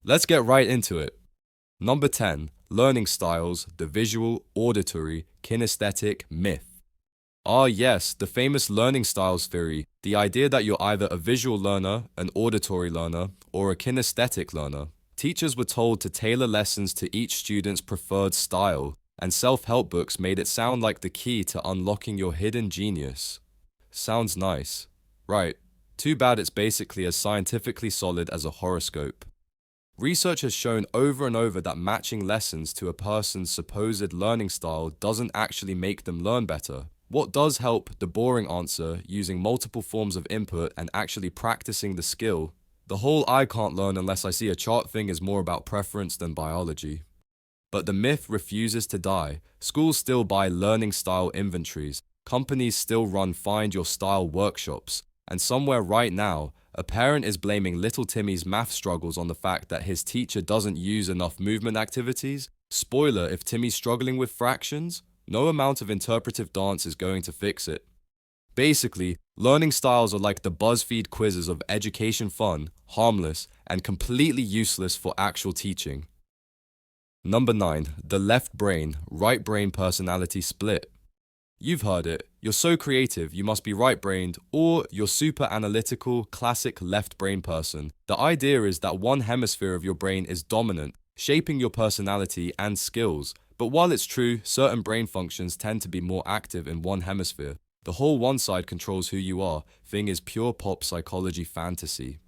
Let's get right into it. Number 10, learning styles, the visual, auditory, kinesthetic myth. Ah, yes, the famous learning styles theory, the idea that you're either a visual learner, an auditory learner, or a kinesthetic learner. Teachers were told to tailor lessons to each student's preferred style, and self-help books made it sound like the key to unlocking your hidden genius. Sounds nice. Right. Too bad it's basically as scientifically solid as a horoscope. Research has shown over and over that matching lessons to a person's supposed learning style doesn't actually make them learn better. What does help, the boring answer, using multiple forms of input and actually practicing the skill. The whole I can't learn unless I see a chart thing is more about preference than biology. But the myth refuses to die. Schools still buy learning style inventories. Companies still run find your style workshops. And somewhere right now, a parent is blaming little Timmy's math struggles on the fact that his teacher doesn't use enough movement activities. Spoiler, if Timmy's struggling with fractions, no amount of interpretive dance is going to fix it. Basically, learning styles are like the BuzzFeed quizzes of education fun, harmless, and completely useless for actual teaching. Number 9, the left brain, right brain personality split. You've heard it. You're so creative, you must be right-brained, or you're super analytical, classic left-brain person. The idea is that one hemisphere of your brain is dominant, shaping your personality and skills. But while it's true, certain brain functions tend to be more active in one hemisphere. The whole one side controls who you are. Thing is pure pop psychology fantasy.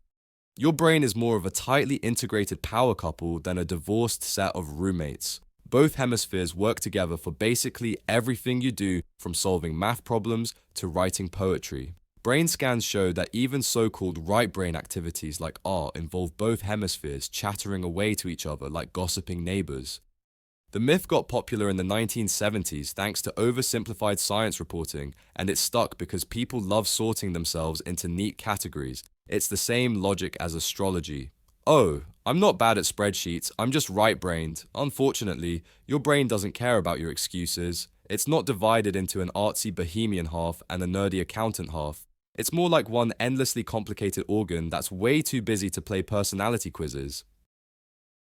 Your brain is more of a tightly integrated power couple than a divorced set of roommates. Both hemispheres work together for basically everything you do, from solving math problems to writing poetry. Brain scans show that even so-called right brain activities like art involve both hemispheres chattering away to each other like gossiping neighbors. The myth got popular in the 1970s thanks to oversimplified science reporting, and it stuck because people love sorting themselves into neat categories. It's the same logic as astrology. Oh, I'm not bad at spreadsheets, I'm just right-brained. Unfortunately, your brain doesn't care about your excuses. It's not divided into an artsy bohemian half and a nerdy accountant half. It's more like one endlessly complicated organ that's way too busy to play personality quizzes.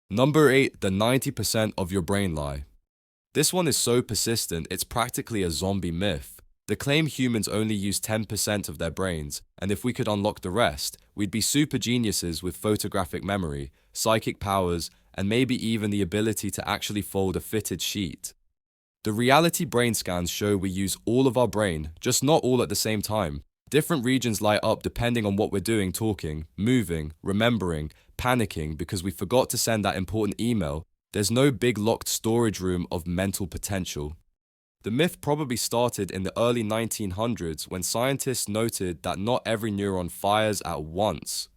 Number 8, the 90% of your brain lie. This one is so persistent, it's practically a zombie myth. They claim humans only use 10% of their brains, and if we could unlock the rest, we'd be super geniuses with photographic memory, psychic powers, and maybe even the ability to actually fold a fitted sheet. The reality brain scans show we use all of our brain, just not all at the same time. Different regions light up depending on what we're doing, talking, moving, remembering, panicking because we forgot to send that important email. There's no big locked storage room of mental potential. The myth probably started in the early 1900s when scientists noted that not every neuron fires at once.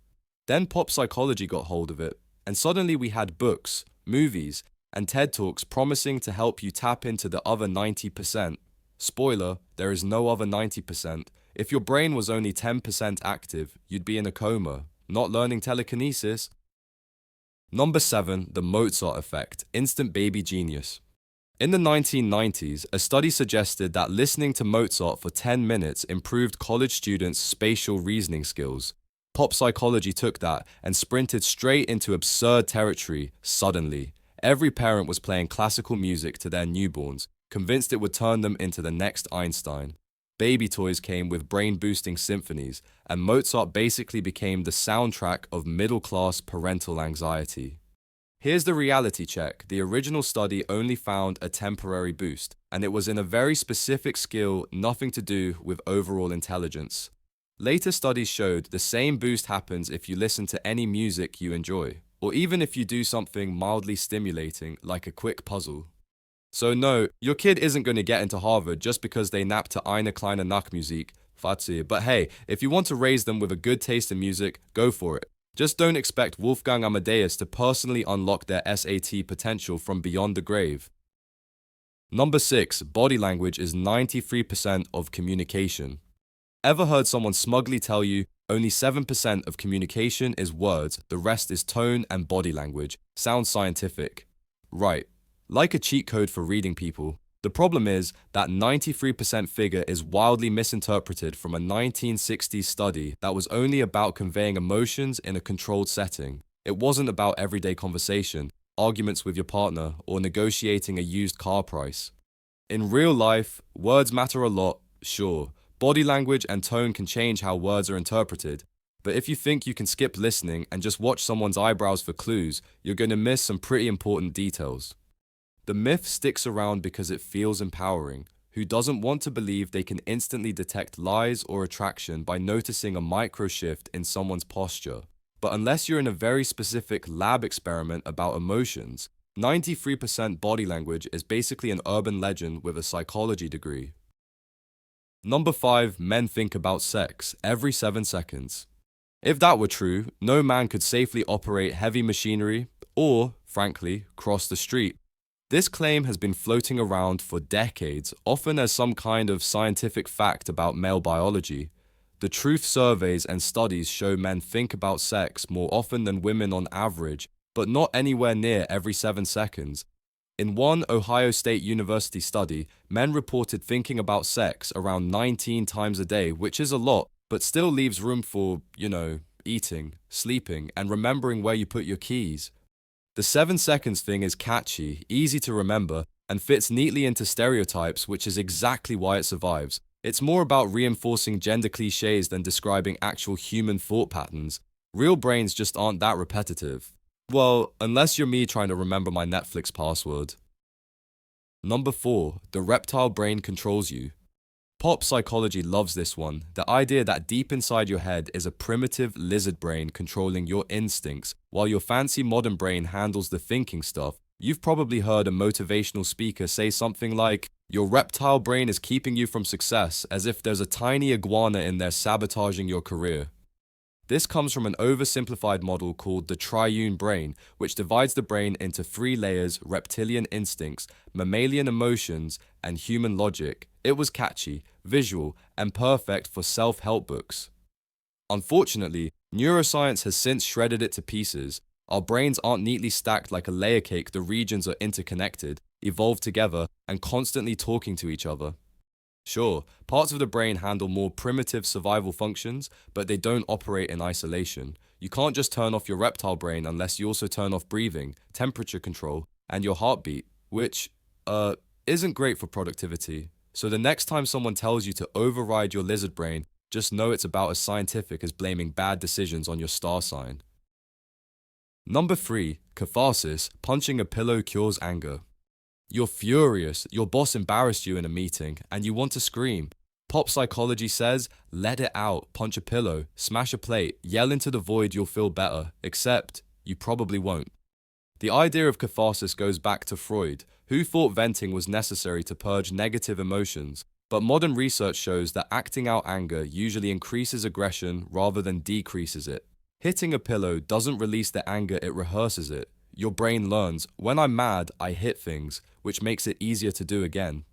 Then pop psychology got hold of it, and suddenly we had books, movies, and TED Talks promising to help you tap into the other 90%. Spoiler, there is no other 90%. If your brain was only 10% active, you'd be in a coma, not learning telekinesis. Number 7, the Mozart effect, instant baby genius. In the 1990s, a study suggested that listening to Mozart for 10 minutes improved college students' spatial reasoning skills. Pop psychology took that and sprinted straight into absurd territory suddenly. Every parent was playing classical music to their newborns, convinced it would turn them into the next Einstein. Baby toys came with brain-boosting symphonies, and Mozart basically became the soundtrack of middle-class parental anxiety. Here's the reality check. The original study only found a temporary boost, and it was in a very specific skill, nothing to do with overall intelligence. Later studies showed the same boost happens if you listen to any music you enjoy, or even if you do something mildly stimulating like a quick puzzle. So no, your kid isn't going to get into Harvard just because they nap to Eine kleine Nachtmusik, Fazit. But hey, if you want to raise them with a good taste in music, go for it. Just don't expect Wolfgang Amadeus to personally unlock their SAT potential from beyond the grave. Number 6, body language is 93% of communication. Ever heard someone smugly tell you only 7% of communication is words, the rest is tone and body language? Sounds scientific. Right. Like a cheat code for reading people. The problem is that 93% figure is wildly misinterpreted from a 1960s study that was only about conveying emotions in a controlled setting. It wasn't about everyday conversation, arguments with your partner, or negotiating a used car price. In real life, words matter a lot, sure. Body language and tone can change how words are interpreted. But if you think you can skip listening and just watch someone's eyebrows for clues, you're going to miss some pretty important details. The myth sticks around because it feels empowering. Who doesn't want to believe they can instantly detect lies or attraction by noticing a micro shift in someone's posture? But unless you're in a very specific lab experiment about emotions, 93% body language is basically an urban legend with a psychology degree. Number 5, men think about sex every 7 seconds. If that were true, no man could safely operate heavy machinery or, frankly, cross the street. This claim has been floating around for decades, often as some kind of scientific fact about male biology. The truth surveys and studies show men think about sex more often than women on average, but not anywhere near every 7 seconds. In one Ohio State University study, men reported thinking about sex around 19 times a day, which is a lot, but still leaves room for, eating, sleeping, and remembering where you put your keys. The 7 seconds thing is catchy, easy to remember, and fits neatly into stereotypes, which is exactly why it survives. It's more about reinforcing gender cliches than describing actual human thought patterns. Real brains just aren't that repetitive. Well, unless you're me trying to remember my Netflix password. Number 4, the reptile brain controls you. Pop psychology loves this one, the idea that deep inside your head is a primitive lizard brain controlling your instincts, while your fancy modern brain handles the thinking stuff. You've probably heard a motivational speaker say something like, "Your reptile brain is keeping you from success," as if there's a tiny iguana in there sabotaging your career. This comes from an oversimplified model called the triune brain, which divides the brain into 3 layers: reptilian instincts, mammalian emotions, and human logic. It was catchy, visual, and perfect for self-help books. Unfortunately, neuroscience has since shredded it to pieces. Our brains aren't neatly stacked like a layer cake, the regions are interconnected, evolved together, and constantly talking to each other. Sure, parts of the brain handle more primitive survival functions, but they don't operate in isolation. You can't just turn off your reptile brain unless you also turn off breathing, temperature control, and your heartbeat, which, isn't great for productivity. So the next time someone tells you to override your lizard brain, just know it's about as scientific as blaming bad decisions on your star sign. Number 3, catharsis, punching a pillow cures anger. You're furious, your boss embarrassed you in a meeting, and you want to scream. Pop psychology says, let it out, punch a pillow, smash a plate, yell into the void, you'll feel better, except you probably won't. The idea of catharsis goes back to Freud, who thought venting was necessary to purge negative emotions, but modern research shows that acting out anger usually increases aggression rather than decreases it. Hitting a pillow doesn't release the anger, it rehearses it. Your brain learns, when I'm mad, I hit things, which makes it easier to do again.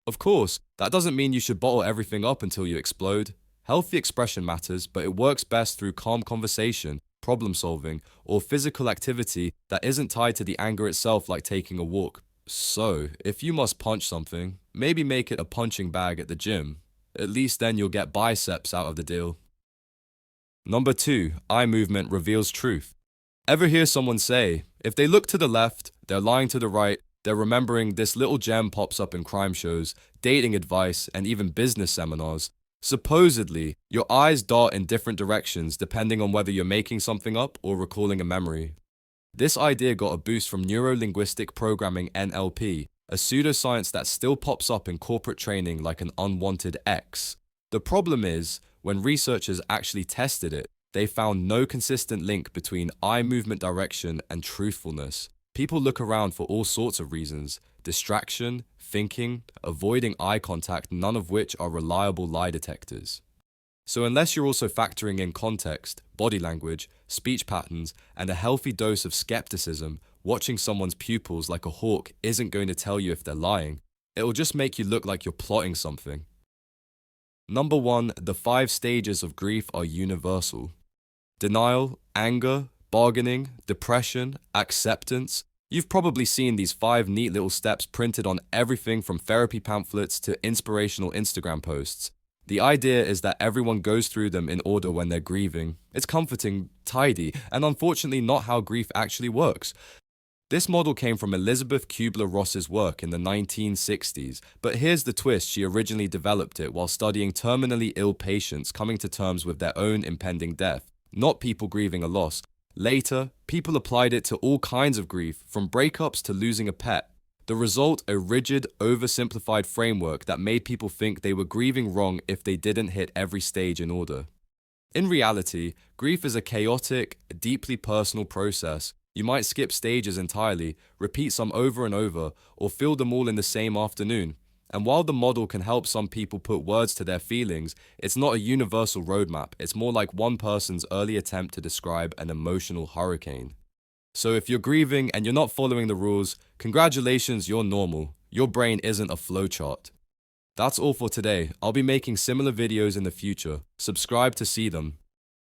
Of course, that doesn't mean you should bottle everything up until you explode. Healthy expression matters, but it works best through calm conversation, problem solving, or physical activity that isn't tied to the anger itself, like taking a walk. So, if you must punch something, maybe make it a punching bag at the gym. At least then you'll get biceps out of the deal. Number 2, eye movement reveals truth. Ever hear someone say, if they look to the left, they're lying to the right, they're remembering? This little gem pops up in crime shows, dating advice, and even business seminars. Supposedly, your eyes dart in different directions depending on whether you're making something up or recalling a memory. This idea got a boost from neuro-linguistic programming (NLP), a pseudoscience that still pops up in corporate training like an unwanted X. The problem is, when researchers actually tested it, they found no consistent link between eye movement direction and truthfulness. People look around for all sorts of reasons: distraction, thinking, avoiding eye contact, none of which are reliable lie detectors. So unless you're also factoring in context, body language, speech patterns, and a healthy dose of skepticism, watching someone's pupils like a hawk isn't going to tell you if they're lying. It'll just make you look like you're plotting something. Number 1, the 5 stages of grief are universal. Denial, anger, bargaining, depression, acceptance. You've probably seen these 5 neat little steps printed on everything from therapy pamphlets to inspirational Instagram posts. The idea is that everyone goes through them in order when they're grieving. It's comforting, tidy, and unfortunately not how grief actually works. This model came from Elizabeth Kubler-Ross's work in the 1960s, but here's the twist: she originally developed it while studying terminally ill patients coming to terms with their own impending death, not people grieving a loss. Later, people applied it to all kinds of grief, from breakups to losing a pet. The result, a rigid, oversimplified framework that made people think they were grieving wrong if they didn't hit every stage in order. In reality, grief is a chaotic, deeply personal process. You might skip stages entirely, repeat some over and over, or feel them all in the same afternoon. And while the model can help some people put words to their feelings, it's not a universal roadmap. It's more like one person's early attempt to describe an emotional hurricane. So if you're grieving and you're not following the rules, congratulations, you're normal. Your brain isn't a flowchart. That's all for today. I'll be making similar videos in the future. Subscribe to see them.